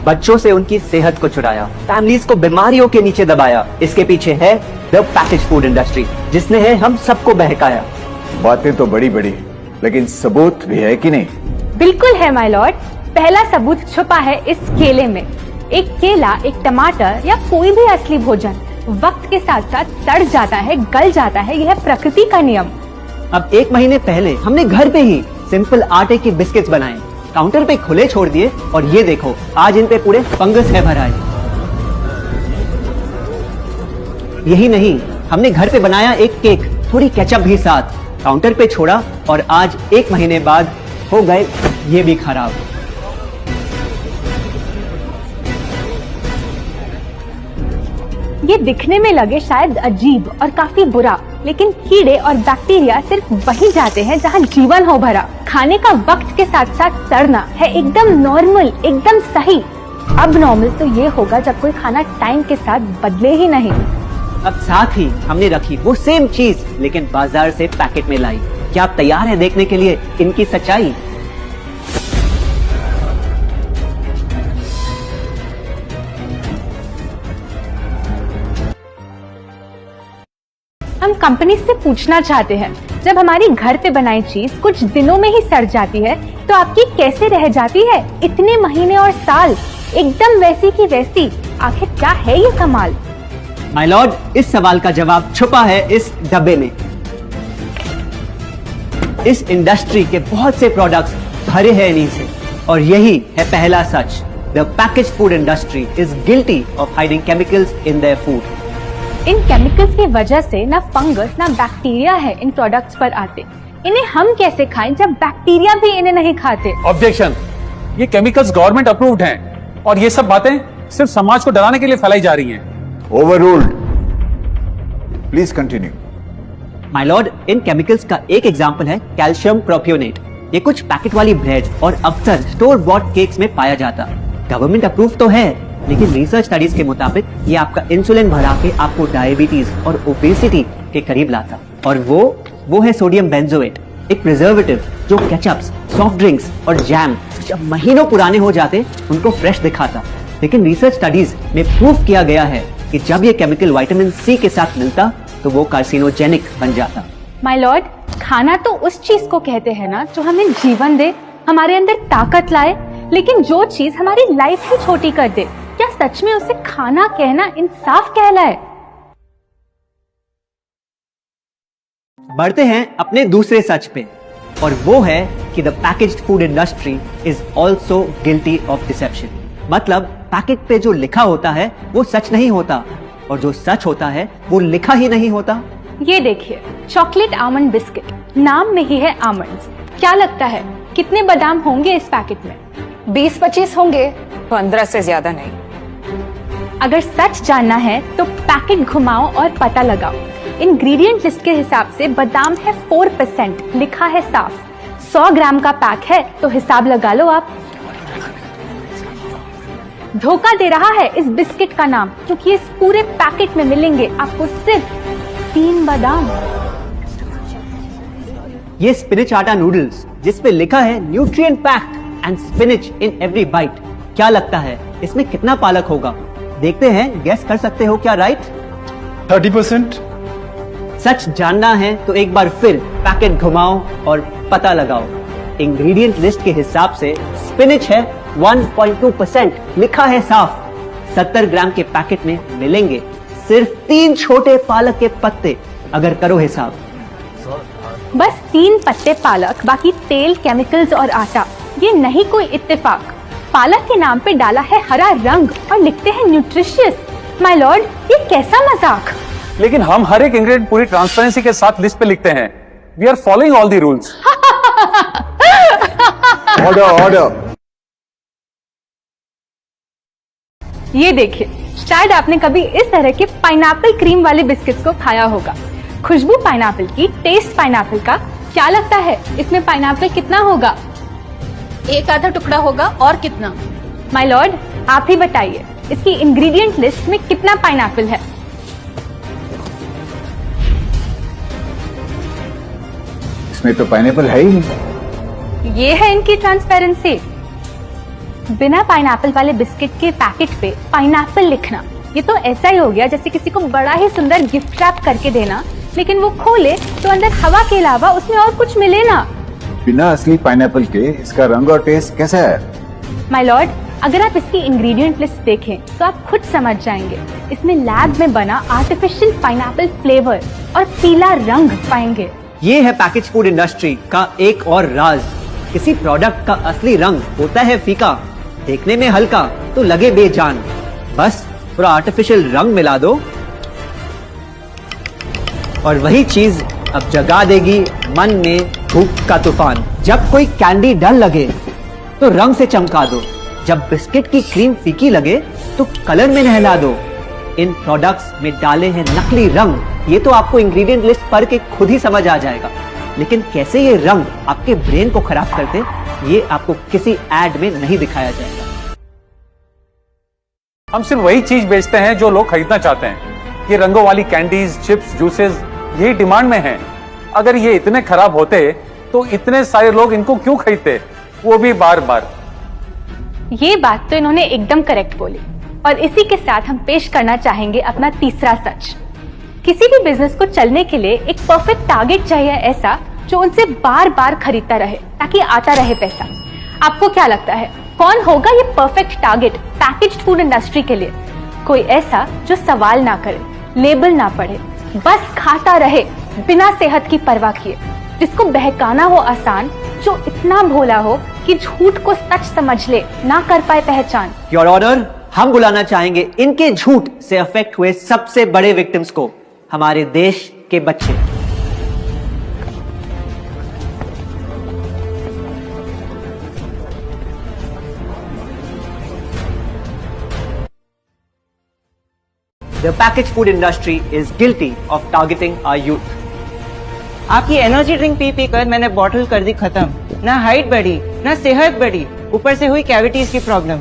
बच्चों से उनकी सेहत को चुराया, फैमिलीज को बीमारियों के नीचे दबाया। इसके पीछे है द पैकेज फूड इंडस्ट्री, जिसने है हम सबको बहकाया। बातें तो बड़ी बड़ी, लेकिन सबूत भी है कि नहीं? बिल्कुल है माय लॉर्ड। पहला सबूत छुपा है इस केले में। एक केला, एक टमाटर या कोई भी असली भोजन वक्त के साथ साथ सड़ जाता है, गल जाता है। यह प्रकृति का नियम। अब 1 महीने पहले हमने घर पे ही सिंपल आटे के बिस्किट्स बनाए, काउंटर पे खुले छोड़ दिए, और ये देखो आज इन पे पूरे फंगस है भरा है। यही नहीं, हमने घर पे बनाया एक केक, थोड़ी केचप भी साथ, काउंटर पे छोड़ा, और आज 1 महीने बाद हो गए ये भी खराब। ये दिखने में लगे शायद अजीब और काफी बुरा, लेकिन कीड़े और बैक्टीरिया सिर्फ वहीं जाते हैं जहाँ जीवन हो भरा। खाने का वक्त के साथ साथ सड़ना है एकदम नॉर्मल, एकदम सही। अब नॉर्मल तो ये होगा जब कोई खाना टाइम के साथ बदले ही नहीं। अब साथ ही हमने रखी वो सेम चीज, लेकिन बाजार से पैकेट में लाई। क्या आप तैयार हैं देखने के लिए इनकी सच्चाई? हम कंपनी से पूछना चाहते हैं, जब हमारी घर पे बनाई चीज कुछ दिनों में ही सड़ जाती है, तो आपकी कैसे रह जाती है इतने महीने और साल एकदम वैसी की वैसी? आखिर क्या है ये कमाल? माय लॉर्ड, इस सवाल का जवाब छुपा है इस डब्बे में। इस इंडस्ट्री के बहुत से प्रोडक्ट्स भरे हैं इन्हीं से, और यही है पहला सच। The package food industry is guilty of hiding chemicals in their food. इन केमिकल्स की वजह से ना फंगस ना बैक्टीरिया है इन प्रोडक्ट्स पर आते। इन्हें हम कैसे खाएं जब बैक्टीरिया भी इन्हें नहीं खाते? ऑब्जेक्शन, ये केमिकल्स गवर्नमेंट अप्रूव्ड हैं, और ये सब बातें सिर्फ समाज को डराने के लिए फैलाई जा रही हैं। Overruled. Please continue. My Lord, in chemicals का एक एग्जांपल है कैल्शियम प्रोपियोनेट। ये कुछ पैकेट वाली ब्रेड और अक्सर स्टोर बॉट केक्स में पाया जाता। गवर्नमेंट अप्रूव तो है, लेकिन रिसर्च स्टडीज के मुताबिक ये आपका इंसुलिन बढ़ा के आपको डायबिटीज और ओबेसिटी के करीब लाता। और वो है सोडियम बेंजोएट, एक प्रिजर्वेटिव जो केचप्स, सॉफ्ट ड्रिंक्स और जैम जब महीनों पुराने हो जाते उनको फ्रेश दिखाता। लेकिन रिसर्च स्टडीज में प्रूव किया गया है कि जब ये केमिकल विटामिन सी के साथ मिलता तो वो कार्सिनोजेनिक बन जाता। माय लॉर्ड, खाना तो उस चीज को कहते हैं ना जो हमें जीवन दे, हमारे अंदर ताकत लाए। लेकिन जो चीज हमारी लाइफ ही छोटी कर दे, क्या सच में उसे खाना कहना इंसाफ कहलाए? बढ़ते हैं अपने दूसरे सच पे, और वो है कि the packaged food industry is also guilty of deception. मतलब पैकेट पे जो लिखा होता है वो सच नहीं होता, और जो सच होता है वो लिखा ही नहीं होता। ये देखिए, चॉकलेट आमंड बिस्किट, नाम में ही है आमंड्स। क्या लगता है कितने बादाम होंगे इस पैकेट में? 20-25 होंगे, 15 से ज्यादा नहीं। अगर सच जानना है तो पैकेट घुमाओ और पता लगाओ। इंग्रेडिएंट लिस्ट के हिसाब से बादाम है 4%, लिखा है साफ। 100 ग्राम का पैक है तो हिसाब लगा लो आप। धोखा दे रहा है इस बिस्किट का नाम, क्योंकि इस पूरे पैकेट में मिलेंगे आपको सिर्फ 3 बादाम। ये स्पिनच आटा नूडल्स जिस पे लिखा है nutrient packed and spinach in every bite. क्या लगता है इसमें कितना पालक होगा? देखते हैं, गेस कर सकते हो क्या राइट? 30%। सच जानना है तो एक बार फिर पैकेट घुमाओ और पता लगाओ। इंग्रेडिएंट लिस्ट के हिसाब से स्पिनच है 1.2%, लिखा है साफ। 70 ग्राम के पैकेट में मिलेंगे सिर्फ 3 छोटे पालक के पत्ते। अगर करो हिसाब, बस 3 पत्ते पालक, बाकी तेल, केमिकल्स और आटा। ये नहीं कोई इत्तेफाक। पालक के नाम पे डाला है हरा रंग और लिखते हैं न्यूट्रिशियस। माय लॉर्ड, ये कैसा मजाक? लेकिन हम हर एक इंग्रेडिएंट पूरी ट्रांसपेरेंसी के साथ लिस्ट पे लिखते हैं। We are following all the rules. Order. ये देखिए, शायद आपने कभी इस तरह के पाइनएप्पल क्रीम वाले बिस्किट्स को खाया होगा। खुशबू पाइनएप्पल की, टेस्ट पाइनएप्पल का। क्या लगता है इसमें पाइनएप्पल कितना होगा? 1 आधा टुकड़ा होगा, और कितना? माय लॉर्ड, आप ही बताइए, इसकी इंग्रेडिएंट लिस्ट में कितना पाइनएप्पल है? इसमें तो पाइनएप्पल है ही नहीं। ये है इनकी ट्रांसपेरेंसी। बिना पाइनएप्पल वाले बिस्किट के पैकेट पे पाइनएप्पल लिखना, ये तो ऐसा ही हो गया जैसे किसी को बड़ा ही सुंदर गिफ्ट रैप करके देना, लेकिन वो खोले तो अंदर हवा के अलावा उसमें और कुछ मिले ना। बिना असली पाइनएप्पल के इसका रंग और टेस्ट कैसा है? माय लॉर्ड, अगर आप इसकी इंग्रेडिएंट लिस्ट देखें तो आप खुद समझ जाएंगे। इसमें लैब में बना आर्टिफिशियल पाइनएप्पल फ्लेवर और पीला रंग पाएंगे। ये है पैकेज फूड इंडस्ट्री का एक और राज। किसी प्रोडक्ट का असली रंग होता है फीका, देखने में हल्का तो लगे बेजान। बस पूरा आर्टिफिशियल रंग मिला दो और वही चीज अब जगा देगी मन में भूख का तूफान। जब कोई कैंडी डल लगे तो रंग से चमका दो, जब बिस्किट की क्रीम फीकी लगे तो कलर में नहला दो। इन प्रोडक्ट्स में डाले हैं नकली रंग, ये तो आपको इंग्रेडिएंट लिस्ट पढ़ के खुद ही समझ आ जाएगा, लेकिन कैसे ये रंग आपके ब्रेन को खराब करते ये आपको किसी एड में नहीं दिखाया जाएगा। हम सिर्फ वही चीज बेचते हैं जो लोग खरीदना चाहते हैं। ये रंगों वाली कैंडीज, चिप्स, जूसेस ये डिमांड में हैं। अगर ये इतने खराब होते तो इतने सारे लोग इनको क्यों खरीदते, वो भी बार बार। ये बात तो इन्होंने एकदम करेक्ट बोली और इसी के साथ हम पेश करना चाहेंगे अपना तीसरा सच। किसी भी बिजनेस को चलने के लिए एक परफेक्ट टारगेट चाहिए, ऐसा जो उनसे बार बार खरीदता रहे ताकि आता रहे पैसा। आपको क्या लगता है कौन होगा ये perfect target packaged food industry के लिए? कोई ऐसा जो सवाल ना करे, लेबल ना पढ़े, बस खाता रहे बिना सेहत की परवाह किए, जिसको बहकाना हो आसान, जो इतना भोला हो कि झूठ को सच समझ ले, ना कर पाए पहचान। योर ऑर्डर, हम बुलाना चाहेंगे इनके झूठ से अफेक्ट हुए सबसे बड़े विक्टिम्स को, हमारे देश के बच्चे। The packaged food industry is guilty of targeting our youth. आपकी एनर्जी ड्रिंक पी पी कर मैंने बॉटल कर दी खत्म। ना हाइट बढ़ी, ना सेहत बढ़ी, ऊपर से हुई कैविटीज की प्रॉब्लम।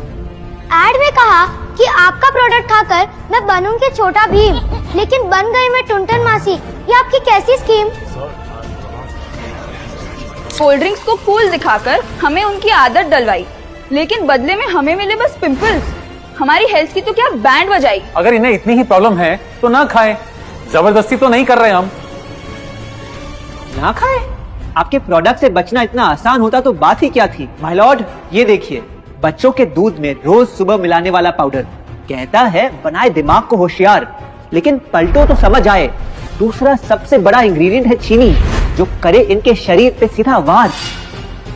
एड में कहा कि आपका प्रोडक्ट खाकर मैं बनूंगी छोटा भीम, लेकिन बन गई मैं टुनटन मासी। ये आपकी कैसी स्कीम? कोल्ड ड्रिंक्स को कूल दिखाकर हमें उनकी आदत डलवाई, लेकिन बदले में हमें मिले बस पिंपल्स। हमारी हेल्थ की तो क्या बैंड बजाई। अगर इन्हें इतनी ही प्रॉब्लम है तो ना खाएं, जबरदस्ती तो नहीं कर रहे हम। ना खाए? आपके प्रोडक्ट से बचना इतना आसान होता तो बात ही क्या थी। माय लॉर्ड, ये देखिए, बच्चों के दूध में रोज सुबह मिलाने वाला पाउडर कहता है बनाए दिमाग को होशियार, लेकिन पलटो तो समझ आए। दूसरा सबसे बड़ा इंग्रेडिएंट है चीनी, जो करे इनके शरीर पे सीधा वार।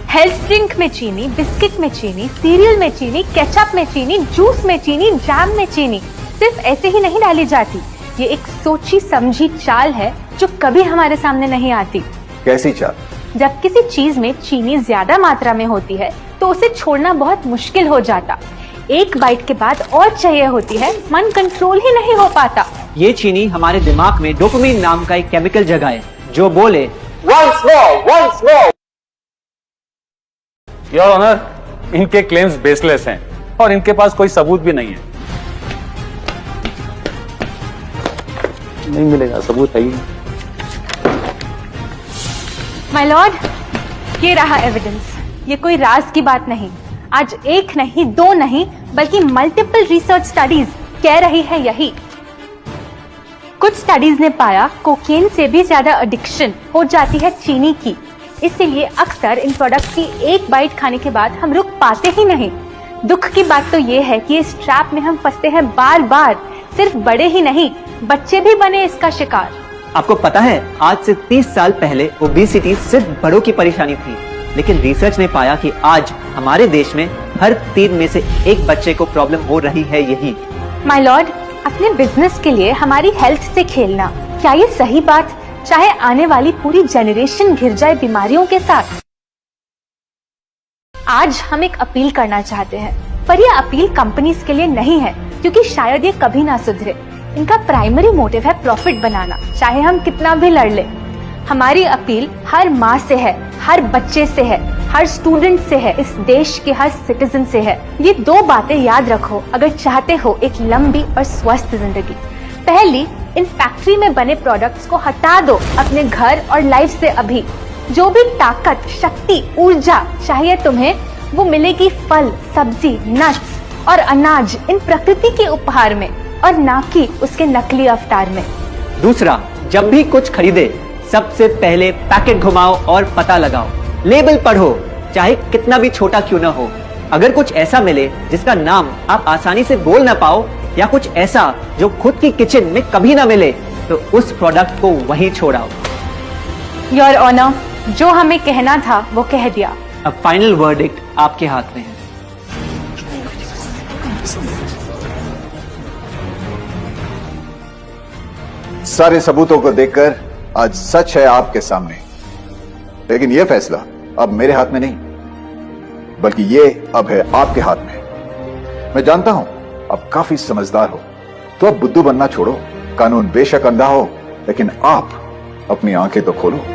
हेल्थ ड्रिंक में चीनी, बिस्किट में चीनी, सीरियल में चीनी, केचप में चीनी, जूस में चीनी, जैम में चीनी सिर्फ ऐसे ही नहीं डाली जाती। ये एक सोची समझी चाल है जो कभी हमारे सामने नहीं आती। कैसी चाल? जब किसी चीज में चीनी ज्यादा मात्रा में होती है तो उसे छोड़ना बहुत मुश्किल हो जाता। एक बाइट के बाद और चाहिए होती है, मन कंट्रोल ही नहीं हो पाता। ये चीनी हमारे दिमाग में डोपामिन नाम का एक केमिकल जगाए जो बोले वंस मोर। योर ऑनर, इनके क्लेम्स बेसलेस हैं और इनके पास कोई सबूत भी नहीं है। नहीं मिलेगा, सबूत है ही। माय लॉर्ड, ये रहा एविडेंस। ये कोई राज की बात नहीं। आज एक नहीं, दो नहीं, बल्कि मल्टीपल रिसर्च स्टडीज कह रही है यही। कुछ स्टडीज ने पाया कोकेन से भी ज्यादा एडिक्शन हो जाती है चीनी की। इसीलिए अक्सर इन प्रोडक्ट्स की एक बाइट खाने के बाद हम रुक पाते ही नहीं। दुख की बात तो ये है कि इस ट्रैप में हम फंसते हैं बार बार। सिर्फ बड़े ही नहीं, बच्चे भी बने इसका शिकार। आपको पता है, आज से 30 साल पहले ओबेसिटी सिर्फ बड़ों की परेशानी थी, लेकिन रिसर्च ने पाया कि आज हमारे देश में हर 3 में से एक बच्चे को प्रॉब्लम हो रही है यही। माय लॉर्ड, अपने बिजनेस के लिए हमारी हेल्थ से खेलना, क्या ये सही बात? चाहे आने वाली पूरी जनरेशन घिर जाए बीमारियों के साथ। आज हम एक अपील करना चाहते हैं, पर यह अपील कंपनीज के लिए नहीं है, क्योंकि शायद ये कभी ना सुधरे। इनका प्राइमरी मोटिव है प्रॉफिट बनाना, चाहे हम कितना भी लड़ ले। हमारी अपील हर माँ से है, हर बच्चे से है, हर स्टूडेंट से है, इस देश के हर सिटीजन से है। ये 2 बातें याद रखो अगर चाहते हो एक लंबी और स्वस्थ जिंदगी। पहली, इन फैक्ट्री में बने प्रोडक्ट्स को हटा दो अपने घर और लाइफ से अभी। जो भी ताकत, शक्ति, ऊर्जा चाहिए तुम्हें, वो मिलेगी फल, सब्जी, नट्स और अनाज इन प्रकृति के उपहार में और ना कि उसके नकली अवतार में। दूसरा, जब भी कुछ खरीदे सबसे पहले पैकेट घुमाओ और पता लगाओ, लेबल पढ़ो, चाहे कितना भी छोटा क्यों ना हो। अगर कुछ ऐसा मिले जिसका नाम आप आसानी से बोल ना पाओ या कुछ ऐसा जो खुद की किचन में कभी ना मिले, तो उस प्रोडक्ट को वहीं छोड़ाओ। योर ऑनर, जो हमें कहना था वो कह दिया। अब फाइनल वर्डिक्ट आपके हाथ में है। सारे सबूतों को देखकर आज सच है आपके सामने, लेकिन यह फैसला अब मेरे हाथ में नहीं, बल्कि ये अब है आपके हाथ में। मैं जानता हूं आप काफी समझदार हो, तो अब बुद्धू बनना छोड़ो। कानून बेशक अंधा हो, लेकिन आप अपनी आंखें तो खोलो।